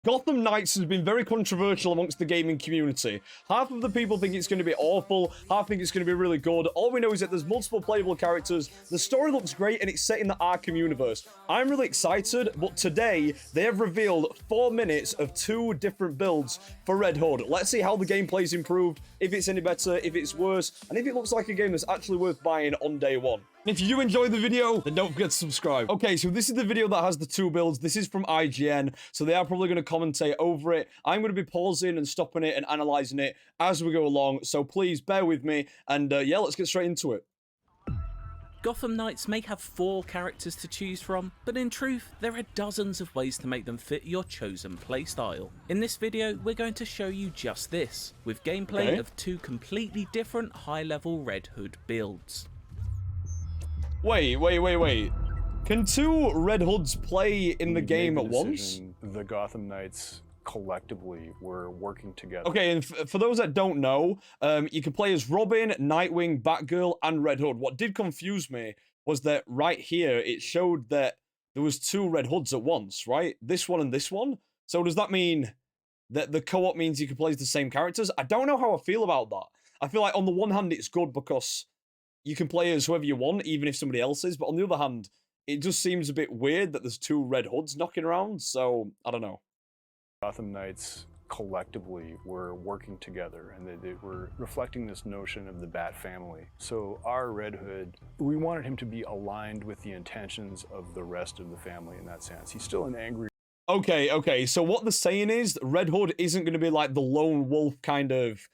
Gotham Knights has been very controversial amongst the gaming community. Half of the people think it's going to be awful, half think it's going to be really good. All we know is that there's multiple playable characters, the story looks great, and it's set in the Arkham universe. I'm really excited, but today they have revealed 4 minutes of 2 different builds for Red Hood. Let's see how the gameplay's improved, if it's any better, if it's worse, and if it looks like a game that's actually worth buying on day one. And if you do enjoy the video, then don't forget to subscribe. Okay, so this is the video that has the 2 builds. This is from IGN, so they are probably going to commentate over it. I'm going to be pausing and stopping it and analyzing it as we go along, so please bear with me, and yeah, let's get straight into it. Gotham Knights may have 4 characters to choose from, but in truth, there are dozens of ways to make them fit your chosen playstyle. In this video, we're going to show you just this, with gameplay of 2 completely different high-level Red Hood builds. Wait. Can 2 Red Hoods play in the game at once? The Gotham Knights collectively were working together. Okay, and for those that don't know, you can play as Robin, Nightwing, Batgirl, and Red Hood. What did confuse me was that right here, it showed that there was 2 Red Hoods at once, right? This one and this one. So does that mean that the co-op means you can play as the same characters? I don't know how I feel about that. I feel like on the one hand, it's good because you can play as whoever you want, even if somebody else is. But on the other hand, it just seems a bit weird that there's 2 Red Hoods knocking around. So, I don't know. Gotham Knights collectively were working together, and they were reflecting this notion of the Bat family. So our Red Hood, we wanted him to be aligned with the intentions of the rest of the family in that sense. He's still an angry... Okay. So what they're saying is Red Hood isn't going to be like the lone wolf kind of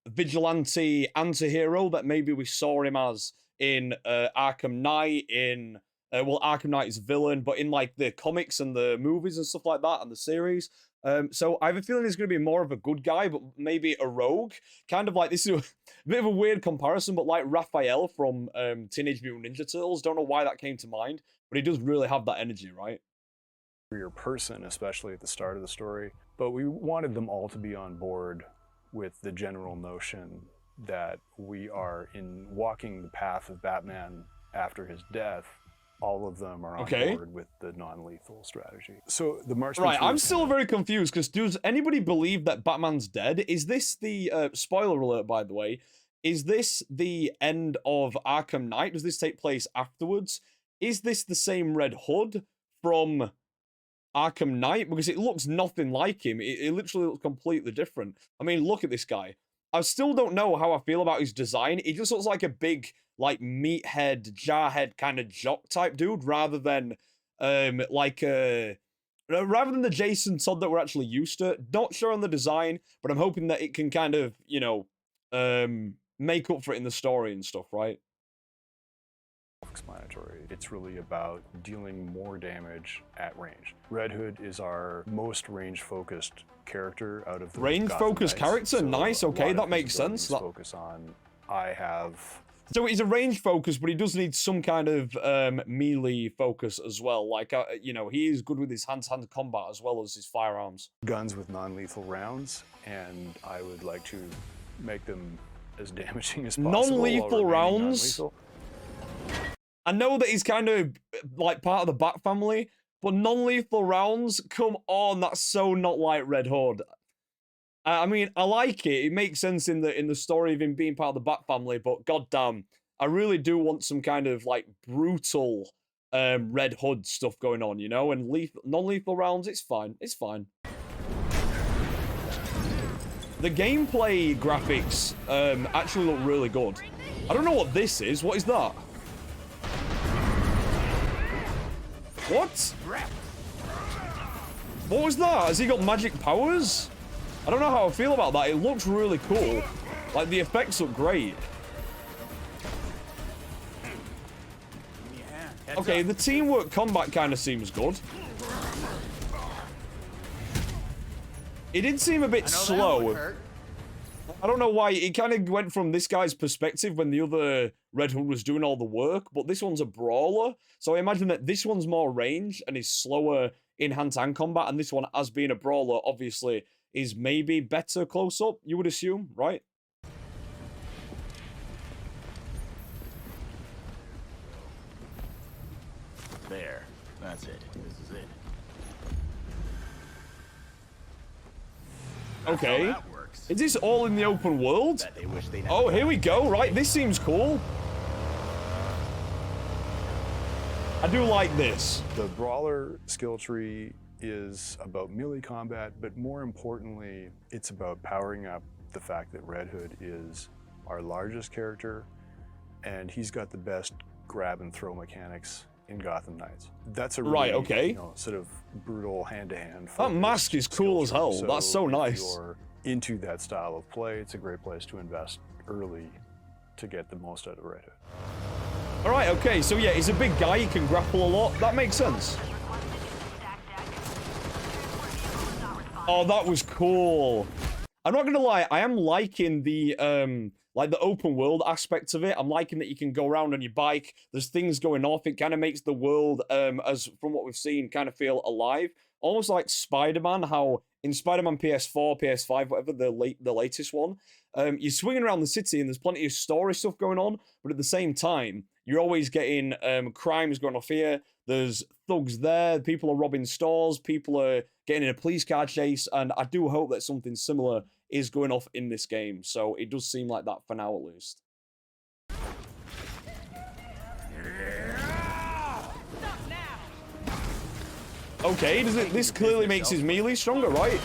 vigilante anti-hero that maybe we saw him as in Arkham Knight, well, Arkham Knight is a villain, but in like the comics and the movies and stuff like that and the series. So I have a feeling he's going to be more of a good guy, but maybe a rogue. Kind of like, this is a bit of a weird comparison, but like Raphael from Teenage Mutant Ninja Turtles. Don't know why that came to mind, but he does really have that energy, right? Your person, especially at the start of the story. But we wanted them all to be on board with the general notion that we are in walking the path of Batman after his death. All of them are on board with the non-lethal strategy. So the Marksman... Right, I'm still very confused, because does anybody believe that Batman's dead? Is this the... spoiler alert, by the way. Is this the end of Arkham Knight? Does this take place afterwards? Is this the same Red Hood from Arkham Knight? Because it looks nothing like him. It literally looks completely different. I mean, look at this guy. I still don't know how I feel about his design. He just looks like a big, like, meathead, jarhead kind of jock type dude, rather than rather than the Jason Todd that we're actually used to. Not sure on the design, but I'm hoping that it can kind of, you know, make up for it in the story and stuff, right? Self-explanatory. It's really about dealing more damage at range. Red Hood is our most range-focused character out of the range-focused character. So nice. Okay, that makes sense. Focus on. I have. So he's a range focus, but he does need some kind of melee focus as well. Like, you know, he is good with his hand-to-hand combat as well as his firearms. Guns with non-lethal rounds, and I would like to make them as damaging as possible. Non-lethal rounds. I know that he's kind of like part of the Bat family, but non-lethal rounds, come on, that's so not like Red Hood. I mean, I like it. It makes sense in the story of him being part of the Bat family, but goddamn, I really do want some kind of like brutal Red Hood stuff going on, you know? And non-lethal rounds, it's fine. It's fine. The gameplay graphics actually look really good. I don't know what this is. What is that? What? What was that? Has he got magic powers? I don't know how I feel about that. It looks really cool. Like, the effects look great. Okay, the teamwork combat kind of seems good. It did seem a bit slow. I don't know why. It kind of went from this guy's perspective when the other Red Hood was doing all the work, but this one's a brawler. So I imagine that this one's more range and is slower in hand-to-hand combat, and this one, as being a brawler, obviously is maybe better close-up, you would assume, right? There. That's it. This is it. Okay. Is this all in the open world? Oh, here we go. Right, this seems cool. I do like this. The Brawler skill tree is about melee combat, but more importantly, it's about powering up the fact that Red Hood is our largest character, and he's got the best grab and throw mechanics in Gotham Knights. That's a really, right, okay. You know, sort of brutal hand-to-hand. That mask is cool as hell. So that's so nice. If you're into that style of play, it's a great place to invest early to get the most out of Red Hood. All right, okay, so yeah, he's a big guy, he can grapple a lot. That makes sense. Oh, that was cool. I'm not gonna lie, I am liking the like the open world aspects of it. I'm liking that you can go around on your bike. There's things going off. It kind of makes the world, as from what we've seen, kind of feel alive. Almost like Spider-Man, how in Spider-Man PS4, PS5, whatever, the latest one, you're swinging around the city and there's plenty of story stuff going on, but at the same time, you're always getting crimes going off here. There's thugs there. People are robbing stores. People are getting in a police car chase. And I do hope that something similar is going off in this game. So it does seem like that for now, at least. Okay, this clearly makes his melee stronger, right?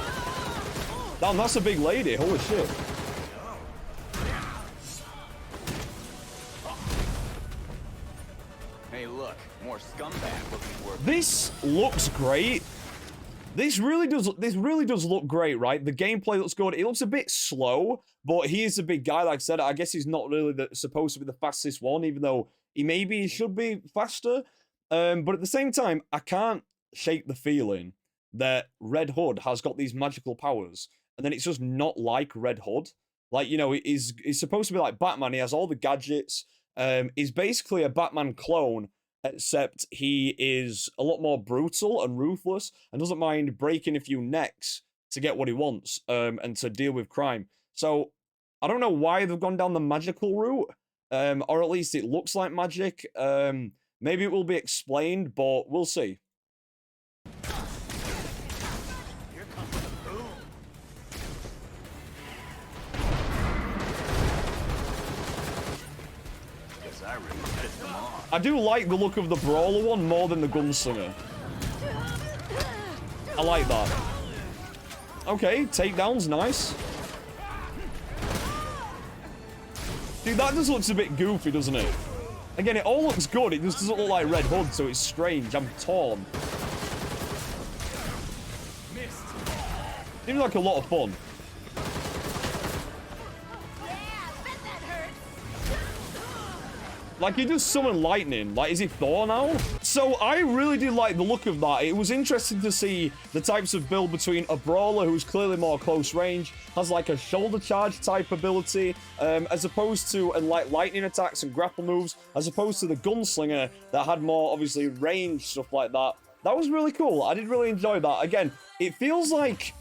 Damn, that's a big lady. Holy shit. Hey, look, more scumbag looking work. This looks great. This really does look great, right? The gameplay looks good. It looks a bit slow, but he is a big guy. Like I said, I guess he's not really supposed to be the fastest one, even though he should be faster. But at the same time, I can't shake the feeling that Red Hood has got these magical powers, and then it's just not like Red Hood. Like, you know, he's supposed to be like Batman. He has all the gadgets. He's basically a Batman clone, except he is a lot more brutal and ruthless and doesn't mind breaking a few necks to get what he wants, and to deal with crime. So I don't know why they've gone down the magical route, or at least it looks like magic. Maybe it will be explained, but we'll see. Here comes the boom. Guess I really pissed them off. I do like the look of the Brawler one more than the Gunslinger. I like that. Okay, takedown's nice. Dude, that just looks a bit goofy, doesn't it? Again, it all looks good. It just doesn't look like Red Hood, so it's strange. I'm torn. Seems like a lot of fun. Like, he does summon lightning. Like, is he Thor now? So, I really did like the look of that. It was interesting to see the types of build between a Brawler, who's clearly more close range, has like a shoulder charge type ability, as opposed to, and like lightning attacks and grapple moves, as opposed to the Gunslinger that had more, obviously, range, stuff like that. That was really cool. I did really enjoy that. Again, it feels like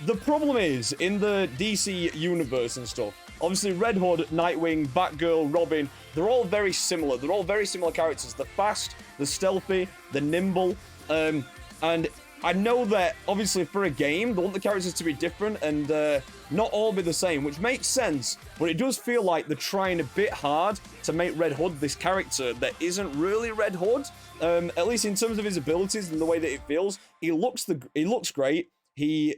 the problem is, in the DC universe and stuff, obviously Red Hood, Nightwing, Batgirl, Robin, they're all very similar. They're all very similar characters. They're fast, they're stealthy, they're nimble, and I know that, obviously, for a game, they want the characters to be different and not all be the same, which makes sense, but it does feel like they're trying a bit hard to make Red Hood this character that isn't really Red Hood, at least in terms of his abilities and the way that it feels. He looks great. He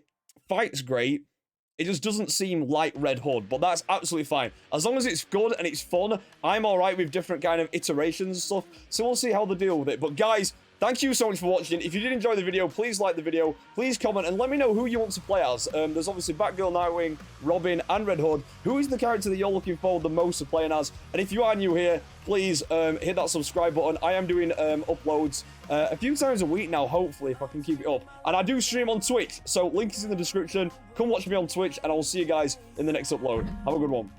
fights great. It just doesn't seem like Red Hood, but that's absolutely fine. As long as it's good and it's fun, I'm all right with different kind of iterations and stuff, so we'll see how they deal with it. But guys, thank you so much for watching. If you did enjoy the video, please like the video, please comment, and let me know who you want to play as. There's obviously Batgirl, Nightwing, Robin, and Red Hood. Who is the character that you're looking forward the most to playing as? And if you are new here, please hit that subscribe button. I am doing uploads a few times a week now, hopefully, if I can keep it up. And I do stream on Twitch, so link is in the description. Come watch me on Twitch, and I'll see you guys in the next upload. Have a good one.